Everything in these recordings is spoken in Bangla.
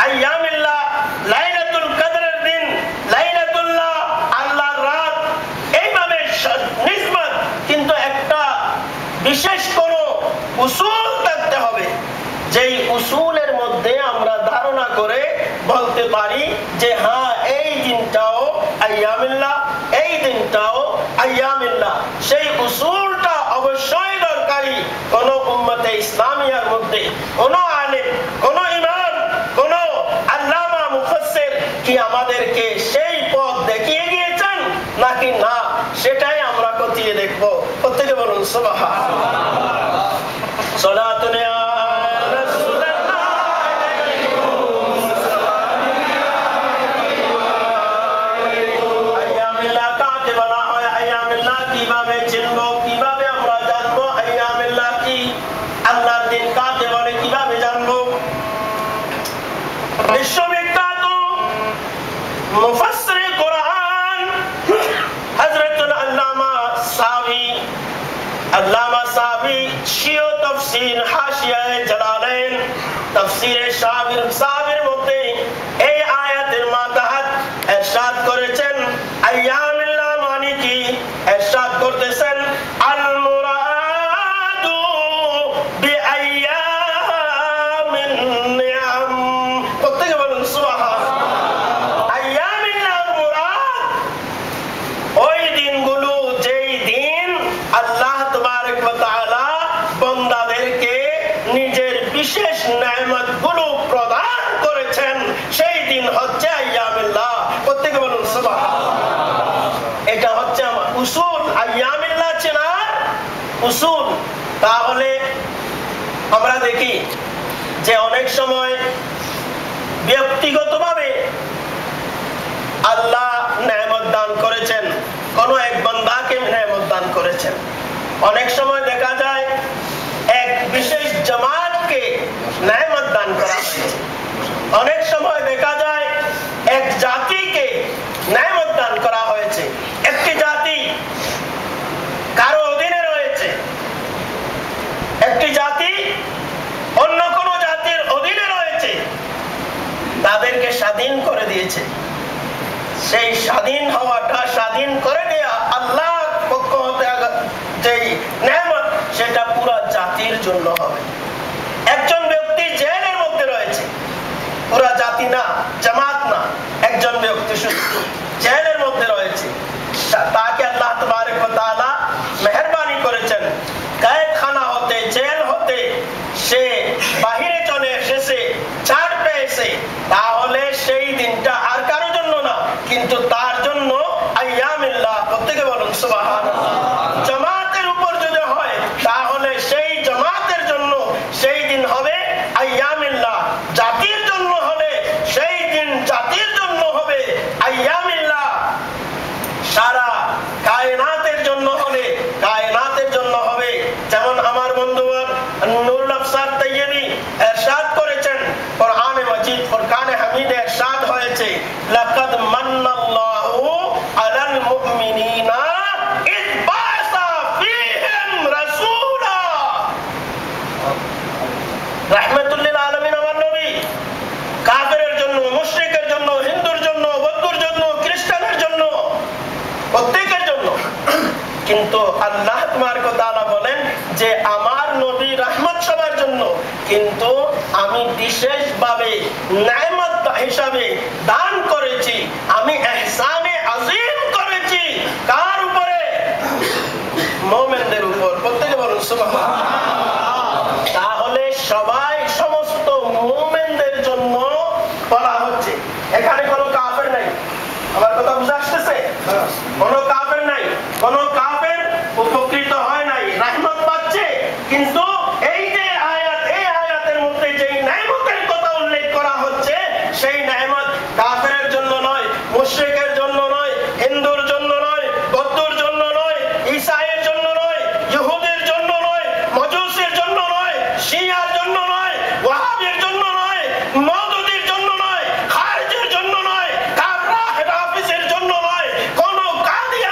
আইয়ামিল্লাহ, লাইলাতুল কদরের দিন, লাইলাতুল্লাহ, আল্লাহর রাত, এইভাবে নিসবত। কিন্তু একটা বিশেষ কোন উসুল থাকতে হবে, যেই উসুলের মধ্যে আমরা ধারণা করে বলতে পারি যে হ্যাঁ এই দিনটাও আইয়ামিল্লাহ, এই দিনটাও আইয়ামিল্লাহ। সেই উসুলটা অবশ্যই দরকারি। কোন উম্মতে ইসলামিয়ার মধ্যে কোন আলেম, কোন ইমাম, কোন আল্লামা মুফাসসির কি আমাদেরকে সেই পথ দেখিয়ে গিয়েছেন নাকি না, সেটাই আমরা খতিয়ে দেখব। প্রত্যেকে বলুন সুবহানাল্লাহ। সালাতুন ইয়া কিভাবে চিনব, কিভাবে আমরা জানবো আইয়ামিল্লাহ কি, আল্লাহর দিন কাকে বলে কিভাবে জানবো? বিশ্ববিখ্যাত মুফাসসিরে কোরআন হযরতুল আল্লামা সাবি শিও তাফসীর হাশিয়ায়ে জালালাইন তাফসীরে সাবির মধ্যে এই আয়াতের মাতাহাত ইরশাদ করেছেন আইয়ামিল্লাহ মানে কি। ইরশাদ করতেছেন আল মুরাদু বিআইয়ামিন নিআম। প্রত্যেকে বলুন সুবহানাল্লাহ। আইয়ামিল্লাহ মুরাদ ওই দিনগুলো যেই দিন আল্লাহ তাবারক ওয়া তাআলা বান্দাদেরকে নিজের বিশেষ নেয়ামতগুলো প্রদান করেছেন, সেই দিন হচ্ছে আইয়ামিল্লাহ। প্রত্যেকে বলুন সুবহানাল্লাহ। এটা হচ্ছে আমার উসুল, আইয়ামিল্লাহ চেনার উসুল। তাহলে আমরা দেখি যে অনেক সময় ব্যক্তিগতভাবে আল্লাহ নেয়ামত দান করেছেন, কোন এক বান্দাকে নেয়ামত দান করেছেন। অনেক সময় দেখা যায় এক বিশেষ জামাতকে নেয়ামত দান করা হয়েছে। অনেক সময় দেখা যায় এক জাতিকে নেয়ামত দান করা হয়েছে। একটি জাতি কারো অধীনে রয়েছে, একটি জাতি অন্য কোন জাতির অধীনে রয়েছে, তাদেরকে স্বাধীন করে দিয়েছে। সেই স্বাধীন হওয়াটা, স্বাধীন করে দেয়া আল্লাহর পক্ষ হতে যেই নেয়ামত, সেটা পুরো জাতির জন্য হবে। একজন ব্যক্তি জেলের মধ্যে রয়েছে, পুরা জাতি না, জামাত না, একজন ব্যক্তি শুধু জেলের মধ্যে রয়েছে, তাকে আল্লাহ তাবারক ওয়া তাআলা মেহেরবানি করেছেন, কয়েদখানা হতে, জেল হতে সে বাহিরে চলে এসেছে, ছাড় পেয়েছে। তাহলে সেই দিনটা আর কারোর জন্য না, কিন্তু তার জন্য আইয়ামিল্লাহ। প্রত্যেকে বলুন সুবহানাল্লাহ। জামাতের উপর যদি হয় তাহলে সেই জামাতের জন্য সেই দিন হবে আইয়ামিল্লাহ। জাতির জন্য হলে সেই দিন জাতির জন্য হবে আইয়ামিল্লাহ। সারা কায়নাতের জন্য হলে কায়নাতের জন্য হবে। যেমন আমার বন্ধু নুরুল আফসার তাইয়্যিবী ইরশাদ করেছেন, কোরআনে মাজিদ ফুরকানে হামিদে ইরশাদ হয়েছে, লাকাদ মান্নাল্লাহু আলাল মুমিনিনা ইয বা'সা ফীহিম রাসূলা। রাহমাতুল লিল আলামিন আমার নবী কাফেরের জন্য, মুশরিকের জন্য, হিন্দুর জন্য, বৌদ্ধের জন্য, খ্রিস্টানের জন্য, প্রত্যেকের জন্য। কিন্তু আল্লাহ তাবারক ওয়া তাআলা বলেন যে আমার নবী রহমত সবার জন্য, কিন্তু আমি বিশেষভাবে নেয়ামত হিসাবে দান করেছি, আমি ইহসানে আযীম করেছি। কার উপরে? মুমিনদের উপর। প্রত্যেকে বলুন সুবহানাল্লাহ। তাহলে সবাই, সমস্ত মুমিনদের জন্য বলা হচ্ছে। এখানে কোনো কাফের নাই। আমার কথা বুঝে আসতেছে? কোনো কাফের নাই, কোনো কাফের উপকৃত হয় নাই, রহমত পাচ্ছে। কিন্তু এই যে আয়াত, এই আয়াতের মধ্যে যে নেয়ামতের কথা উল্লেখ করা হচ্ছে, সেই নেয়ামত কাফেরের জন্য নয়, মুশরিকের জন্য নয়, হিন্দুর জন্য নয়, বৌদ্ধর জন্য নয়, ঈসাইয়ের জন্য নয়, ইহুদির জন্য নয়, মজুসের জন্য নয়, শিয়ার জন্য নয়, ওয়াহাবির জন্য নয়, মওদুদির জন্য নয়, খারিজের জন্য নয়, কাফরা হাফিজের জন্য নয়, কোন কাদিয়া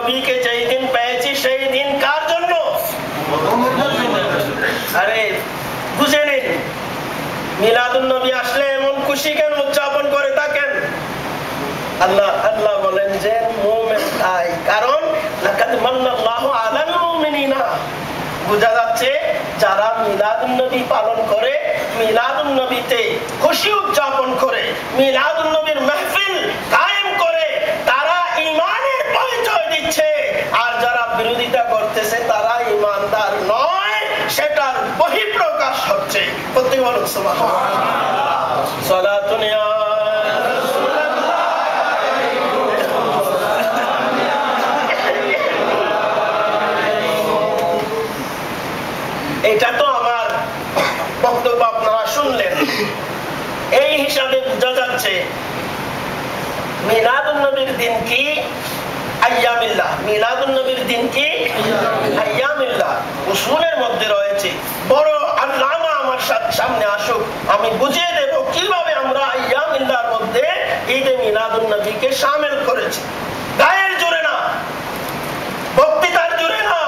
নবীকে যেই দিন পেয়েছি সেই দিন কার জন্য? আরে বুঝে নিন, মিলাদুন নবী আসলে এমন খুশি কেন উদযাপন করে থাকেন? আল্লাহ বলেন যে মুমিন তাই, কারণ লাকাদ মান্নাল্লাহু আলাল মুমিনিনা। বোঝা যাচ্ছে যারা মিলাদুন নবী পালন করে, মিলাদুন নবীতে খুশি উদযাপন করে, মিলাদুন নবীর মাহফিল কায়েম করে, তারা ঈমানের পরিচয় দিচ্ছে। আর যারা বিরোধিতা করতেছে তারা ঈমানদার নয়, সেটার বহিঃপ্রকাশ হচ্ছে। প্রত্যেক বলুন সুবহানাল্লাহ। সালাতুন ইয়া এটা তো আমার বক্তব্য আপনারা শুনলেন। এই হিসাবে বোঝা যাচ্ছে মিলাদুন নবীর দিন কি আইয়ামিল্লাহ, মিলাদুন নবীর দিন কি আইয়ামিল্লাহ। উসুলের মধ্যে রয়েছে, বড় আল্লামা আমার সামনে আসুক, আমি বুঝিয়ে দেব কিভাবে আমরা আইয়ামিল্লাহর মধ্যে ঈদে মিলাদুন নবীকে শামিল করেছি। গায়ের জোরে না, বক্তৃতার জোরে না,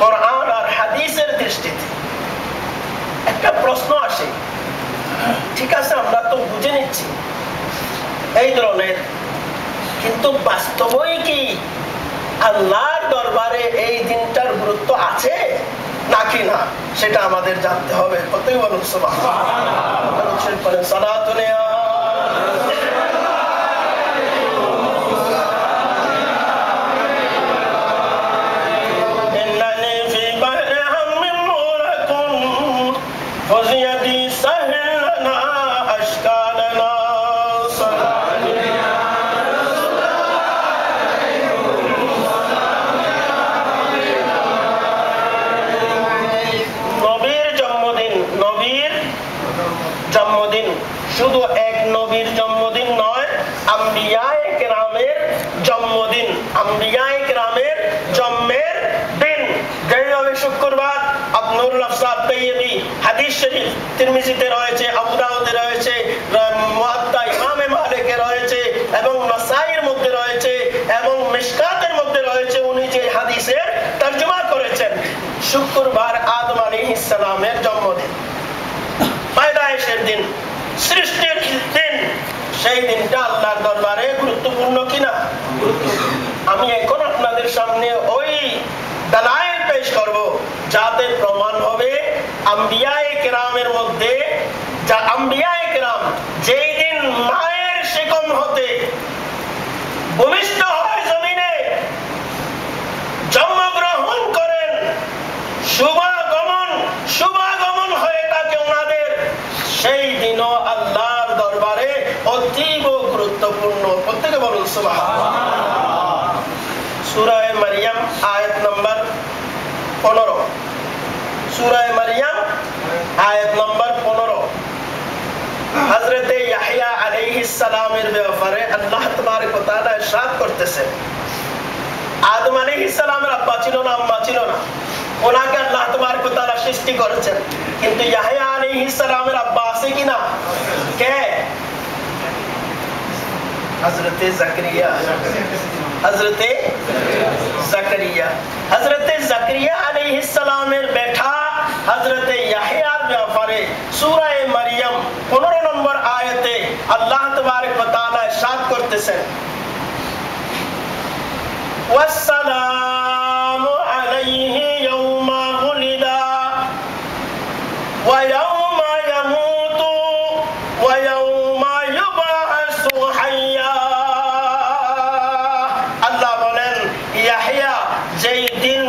কোরআন আর হাদিসের দৃষ্টিতে। একটা প্রশ্ন আসে, ঠিক আছে আমরা তো বুঝে নিচ্ছি এই ধরনের, কিন্তু বাস্তবই কি আল্লাহর দরবারে এই দিনটার গুরুত্ব আছে নাকি না, সেটা আমাদের জানতে হবে। প্রত্যেক বলুন সুবহানাল্লাহ। সালাতুন ইয়া জন্মদিন শুধু এক নবীর জন্মদিন নয়, আম্বিয়ায়ে কেরামের জন্মদিন, আম্বিয়ায়ে কেরামের জন্মের দিন। যেভাবে শুক্রবার আবনুল আফসাদ তাইয়্যিবি হাদিস শরীফ তিরমিজিতে রয়েছে, আবু দাউদে রয়েছে, মুয়াত্তা ইমামে মালিকে রয়েছে, এবং নাসাইর মধ্যে রয়েছে, এবং মিশকাতের মধ্যে রয়েছে। উনি যে হাদিসের তরজমা করেছেন, শুক্রবার আদম আলাইহিস সালামের জন্মদিন, পয়দায়েশের দিন, সৃষ্টির দিন। সেই দিনটা আল্লাহর দরবারে গুরুত্বপূর্ণ কিনা? আমি এখন আপনাদের সামনে ওই দালাইল পেশ করব যাতে প্রমাণ হবে আম্বিয়ায়ে কেরামের মধ্যে, যা আম্বিয়ায়ে কেরাম যেই দিন মায়ের শিকম হতে ভূমিষ্ঠ হয়, জমিনে জন্মগ্রহণ করেন, শুভাগমন হয়ে থাকে ওনাদের, সেই দিনও আল্লাহর দরবারে অতীব গুরুত্বপূর্ণ। প্রত্যেকে বলুন সুবহানাল্লাহ। সূরা মারইয়াম আয়াত নম্বর 15, সূরা মারইয়াম আয়াত নম্বর 15। হযরত ইয়াহইয়া আলাইহিস সালামের ব্যাপারে আল্লাহ তাবারক ওয়া তাআলা ইরশাদ করতেছেন, আদম আলাইহিস সালামের আব্বা ছিল না, আম্মা ছিল না, ওনাকে আল্লাহ তাবারক ওয়া তাআলা সৃষ্টি করেছেন। কিন্তু ইয়াহইয়া আলাইহিস সালামের আব্বা আছে কিনা? কে? হযরতে জাকারিয়া। হযরতে জাকারিয়া, হযরতে জাকারিয়া আলাইহিস সালামের বেটা হযরতে ইয়াহইয়ার ব্যাপারে সূরা মারইয়াম 15 নম্বর আয়াতে আল্লাহ তাবারক ওয়া তাআলা ইরশাদ করতেছেন, ওয়াসসালামু আলাইহি ইয়াওমা উলিদা ওয়া ইয়াওমা ইয়ামুতু ওয়া ইয়াওমা ইউবআসু হাইয়া। আল্লাহ বলেন ইয়াহইয়া যেই দিন